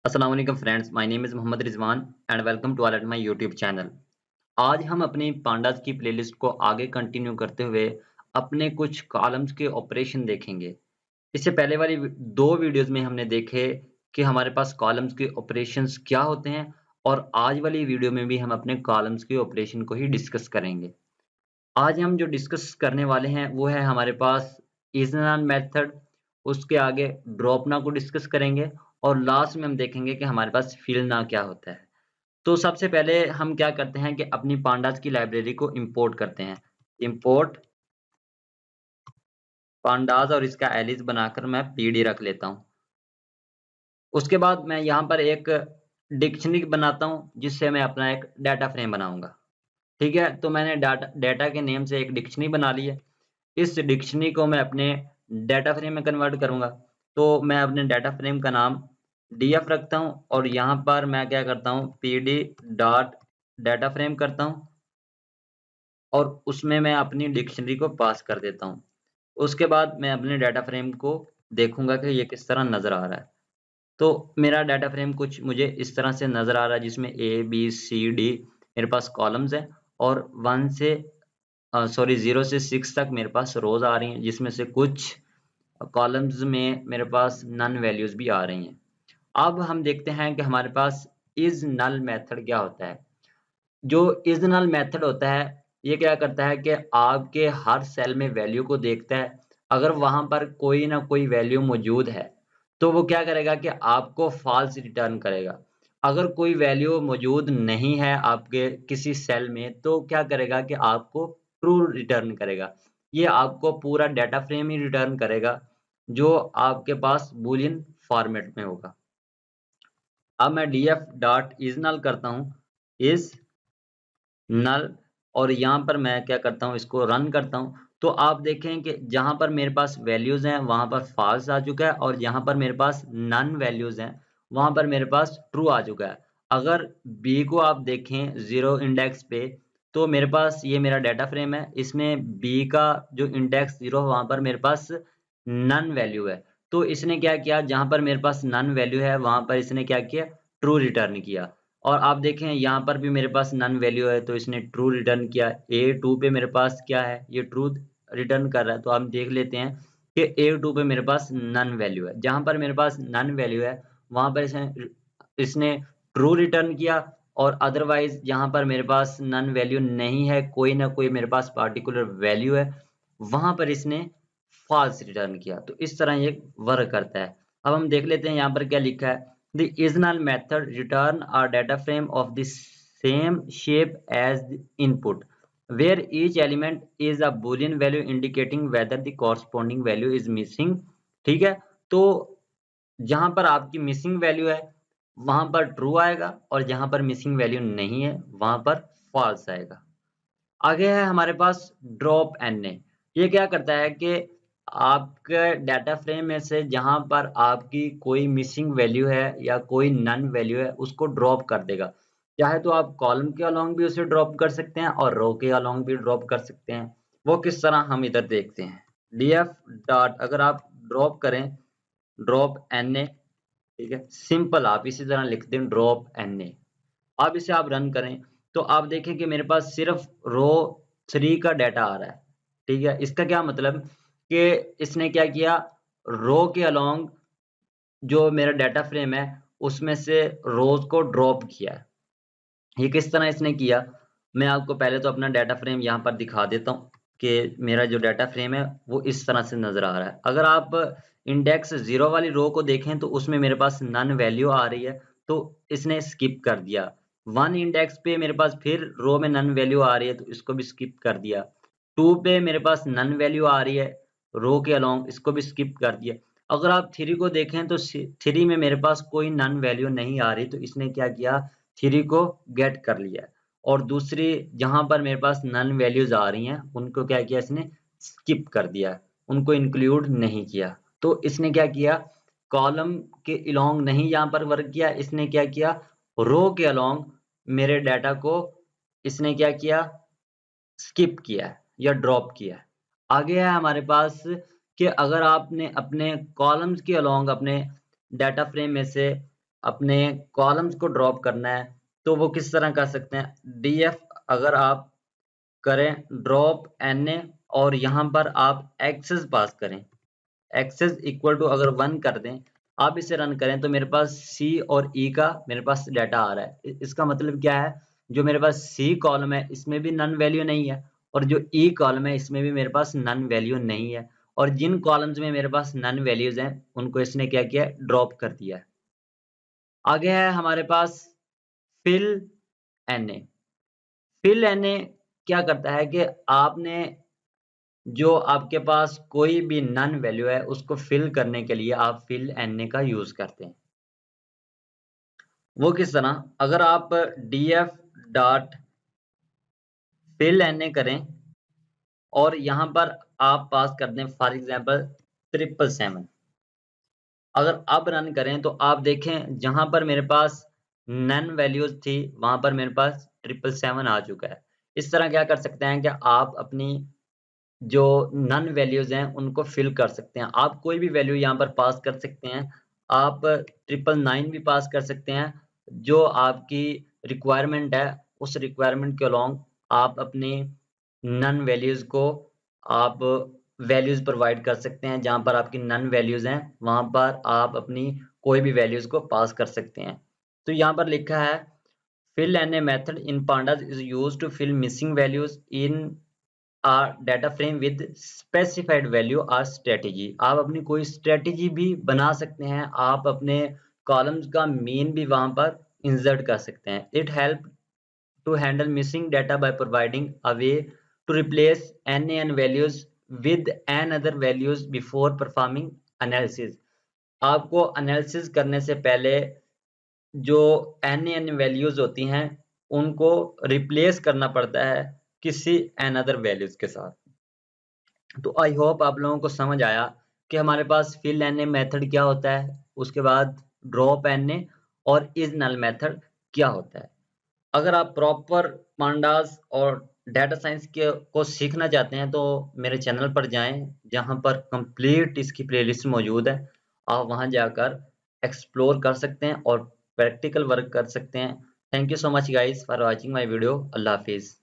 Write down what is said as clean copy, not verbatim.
अस्सलाम वालेकुम friends, my name is Mohammad Rizwan and welcome to all at my YouTube channel. आज हम अपनी पांडास की प्लेलिस्ट को आगे कंटिन्यू करते हुए अपने कुछ कॉलम्स के ऑपरेशन देखेंगे। इससे पहले वाली दो वीडियोस में हमने देखे कि हमारे पास कॉलम्स के ऑपरेशंस क्या होते हैं और आज वाली वीडियो में भी हम अपने कॉलम्स के ऑपरेशन को ही डिस्कस करेंगे। आज हम जो डिस्कस करने वाले हैं वो है हमारे पास इज़ नॉन मेथड, उसके आगे ड्रॉप ना को डिस्कस करेंगे और लास्ट में हम देखेंगे कि हमारे पास फिल ना क्या होता है। तो सबसे पहले हम क्या करते हैं कि अपनी पांडास की लाइब्रेरी को इंपोर्ट करते हैं। इंपोर्ट पांडास और इसका एलिस बनाकर मैं पीडी रख लेता हूँ। उसके बाद मैं यहाँ पर एक डिक्शनरी बनाता हूँ जिससे मैं अपना एक डाटा फ्रेम बनाऊँगा। ठीक है? तो मैंने डाटा डाटा के नेम से एक डिक्शनरी बना ली है। इस डिक्शनरी को मैं अपने डाटा फ्रेम में कन्वर्ट करूँगा। तो मैं अपने डाटा फ्रेम का नाम डीएफ रखता हूँ और यहाँ पर मैं क्या करता हूँ पीडी डॉट डाटा फ्रेम करता हूँ और उसमें मैं अपनी डिक्शनरी को पास कर देता हूँ। उसके बाद मैं अपने डाटा फ्रेम को देखूँगा कि ये किस तरह नज़र आ रहा है। तो मेरा डाटा फ्रेम कुछ मुझे इस तरह से नज़र आ रहा है जिसमें ए, बी, सी, डी मेरे पास कॉलम्स हैं और 1 से 0 से 6 तक मेरे पास रोज़ आ रही हैं जिसमें से कुछ कॉलम्स में मेरे पास नन वैल्यूज़ भी आ रही हैं। अब हम देखते हैं कि हमारे पास इज़ नल मेथड क्या होता है। जो इज़ नल मेथड होता है, ये क्या करता है कि आपके हर सेल में वैल्यू को देखता है। अगर वहाँ पर कोई ना कोई वैल्यू मौजूद है, तो वो क्या करेगा कि आपको फ़ॉल्स रिटर्न करेगा। अगर कोई वैल्यू मौजूद नहीं है आपके किसी सेल में, तो क्या करेगा कि आपको ट्रू रिटर्न करेगा। ये आपको पूरा डाटा फ्रेम ही रिटर्न करेगा, जो आपके पास बूलियन फ़ॉर्मेट में होगा। अब मैं डीएफ डॉट इज़ नल करता हूँ, इज़ नल और यहाँ पर मैं क्या करता हूँ इसको रन करता हूँ, तो आप देखें कि जहाँ पर मेरे पास वैल्यूज़ हैं वहाँ पर फ़ॉल्स आ चुका है और जहाँ पर मेरे पास नन वैल्यूज़ हैं, वहाँ पर मेरे पास ट्रू आ चुका है। अगर बी को आप देखें 0 इंडेक्स पे, तो मेरे पास ये मेरा डाटा फ्रेम है, इसमें बी का जो इंडेक्स 0 वहाँ पर मेरे पास नन वैल्यू है। तो इसने क्या किया जहाँ पर मेरे पास नन वैल्यू है, वहाँ पर इसने क्या किया ट्रू रिटर्न किया। और आप देखें यहाँ पर भी मेरे पास नन वैल्यू है तो इसने ट्रू रिटर्न किया। A2 पे मेरे पास क्या है? ये ट्रू रिटर्न कर रहा है। तो हम देख लेते हैं कि A2 पे मेरे पास नन वैल्यू है। जहाँ पर मेरे पास नन वैल्यू है वहाँ पर इसने इसने ट्रू रिटर्न किया और अदरवाइज़ जहाँ पर मेरे पास नन वैल्यू नहीं है, कोई ना कोई मेरे पास पार्टिकुलर वैल्यू है, वहाँ पर इसने फ़ॉल्स रिटर्न किया। तो इस तरह ये वर्क करता है। अब हम देख लेते हैं यहाँ पर क्या लिखा है। The isNull method return a data frame of the same shape as the input, where each element is a boolean value indicating whether the corresponding value is missing। ठीक है? तो जहाँ पर आपकी मिसिंग वैल्यू है, वहाँ पर ट्रू आएगा और जहाँ पर मिसिंग वैल्यू नहीं है, वहाँ पर फॉल्स आएगा। आगे है हमारे पास ड्रॉप एनए। ये क्या करता है कि आपके डाटा फ्रेम में से जहाँ पर आपकी कोई मिसिंग वैल्यू है या कोई नन वैल्यू है, उसको ड्रॉप कर देगा। चाहे तो आप कॉलम के अलोंग भी उसे ड्रॉप कर सकते हैं और रो के अलोंग भी ड्रॉप कर सकते हैं। वो किस तरह हम इधर देखते हैं। डीएफ डॉट अगर आप ड्रॉप करें, ड्रॉप एनए, ठीक है? सिंपल आप इसी तरह लिख दें ड्रॉप एनए। अब इसे आप रन करें, तो आप देखें कि मेरे पास सिर्फ़ रो 3 का डाटा आ रहा है, ठीक है? इसका क्या मतलब कि इसने क्या किया, रो के अलोंग जो मेरा डाटा फ्रेम है, उसमें से रोज़ को ड्रॉप किया है। ये किस तरह इसने किया, मैं आपको पहले तो अपना डाटा फ्रेम यहाँ पर दिखा देता हूँ कि मेरा जो डाटा फ्रेम है, वो इस तरह से नज़र आ रहा है। अगर आप इंडेक्स 0 वाली रो को देखें, तो उसमें मेरे पास नन वैल्यू आ रही है, तो इसने स्किप कर दिया। 1 इंडेक्स पे मेरे पास फिर रो में नन वैल्यू आ रही है, तो इसको भी स्किप कर दिया। 2 पे मेरे पास नन वैल्यू आ रही है, रो के अलोंग, इसको भी स्किप कर दिया। अगर आप 3 को देखें, तो 3 में मेरे पास कोई नन वैल्यू नहीं आ रही, तो इसने क्या किया, 3 को गेट कर लिया और दूसरी जहाँ पर मेरे पास नन वैल्यूज़ आ रही हैं, उनको क्या किया इसने स्किप कर दिया, उनको इंक्लूड नहीं किया। तो इसने क्या किया, कॉलम के अलोंग नहीं यहाँ पर वर्क किया, इसने क्या किया, रो के अलोंग मेरे डाटा को इसने क्या किया, स्किप किया है या ड्रॉप किया है। आगे है हमारे पास कि अगर आपने अपने कॉलम्स के अलोंग अपने डाटा फ्रेम में से अपने कॉलम्स को ड्रॉप करना है तो वो किस तरह कर सकते हैं। df अगर आप करें ड्रॉप na और यहाँ पर आप एक्सेस पास करें, एक्सेस इक्वल टू अगर 1 कर दें, आप इसे रन करें तो मेरे पास C और E का मेरे पास डाटा आ रहा है। इसका मतलब क्या है, जो मेरे पास C कॉलम है इसमें भी नन वैल्यू नहीं है और जो E कॉलम है इसमें भी मेरे पास नन वैल्यू नहीं है, और जिन कॉलम्स में मेरे पास नन वैल्यूज हैं उनको इसने क्या किया, ड्रॉप कर दिया है। आगे है हमारे पास फिल na। फिल na क्या करता है कि आपने जो आपके पास कोई भी नन वैल्यू है उसको फिल करने के लिए आप फिल na का यूज करते हैं। वो किस तरह, अगर आप df डॉट फिल na करें और यहाँ पर आप पास कर दें फॉर एग्जांपल 777, अगर अब रन करें तो आप देखें जहां पर मेरे पास नन वैल्यूज थी वहां पर मेरे पास 777 आ चुका है। इस तरह क्या कर सकते हैं कि आप अपनी जो नन वैल्यूज हैं उनको फिल कर सकते हैं। आप कोई भी वैल्यू यहाँ पर पास कर सकते हैं, आप 999 भी पास कर सकते हैं, जो आपकी रिक्वायरमेंट है उस रिक्वायरमेंट के अलोंग आप अपनी नन वैल्यूज को आप वैल्यूज प्रोवाइड कर सकते हैं। जहां पर आपकी नन वैल्यूज हैं वहां पर आप अपनी कोई भी वैल्यूज को पास कर सकते हैं। तो यहाँ पर लिखा है fill na method in pandas is used to fill missing values in a data frame with specified value or strategy। आप अपनी कोई स्ट्रेटेजी भी बना सकते हैं, आप अपने कॉलम्स का मीन भी वहां पर इंसर्ट कर सकते हैं। It help to handle missing data by providing a way to replace NaN values with another values before performing analysis। आपको एनालिसिस करने से पहले जो NaN values होती हैं उनको रिप्लेस करना पड़ता है किसी another values के साथ। तो आई होप आप लोगों को समझ आया कि हमारे पास fill na मेथड क्या होता है, उसके बाद drop na और is null मेथड क्या होता है। अगर आप प्रॉपर पांडास और डाटा साइंस के को सीखना चाहते हैं तो मेरे चैनल पर जाएं, जहां पर कंप्लीट इसकी प्लेलिस्ट मौजूद है। आप वहां जाकर एक्सप्लोर कर सकते हैं और प्रैक्टिकल वर्क कर सकते हैं। Thank you so much guys for watching my video. अल्लाह हाफिज़।